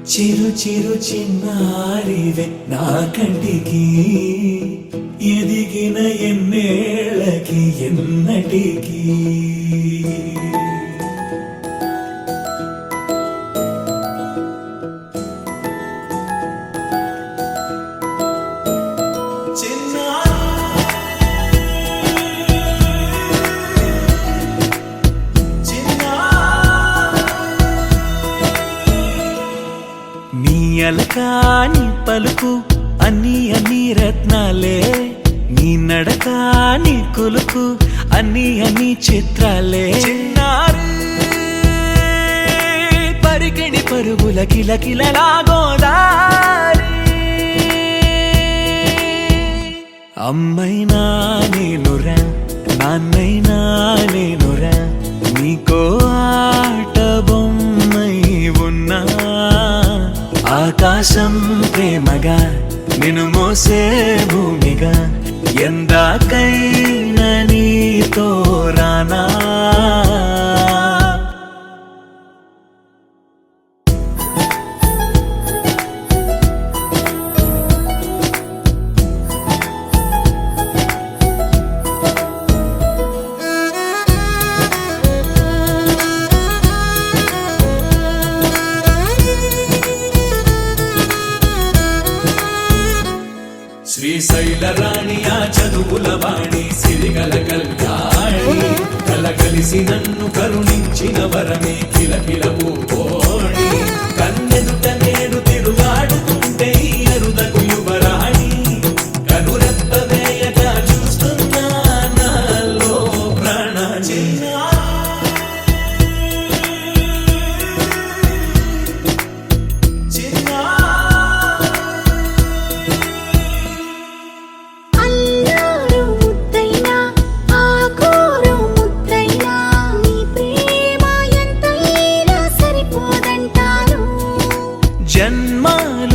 చిరు చిరు చిన్నారివే నా కంటికి ఎదిగిన ఎన్నేళ్ళకి ఎన్నటికి అలకాని పలుకు అన్ని అన్ని రత్నాలే నీ నడక నీ కొలుకు అన్ని అన్ని చిత్రాలే చిన్నారు పరికిణి పరుగుల కిలకిలలా గోదారి అమ్మైనా నేనురా నాన్నైనా నేనురా నీకో ఆట బొమ్మై ఉన్నా ఆకాశం ప్రేమగా నిన్ను మోసే భూమిగా ఎందాకైనా నీతో రానా శ్రీశైల రాణి ఆ చదువుల వాణి సిరిగల కళ్యాణి కలగలిసి నన్ను కరుణించిన వరమే కిలకిల పూకోణి కన్నెదుట నేడు తిరుగాడుతుంటే అరుదకు యువరాణి కనురెప్ప వేయక చూస్తున్నా నాలో ప్రాణ జన్మాల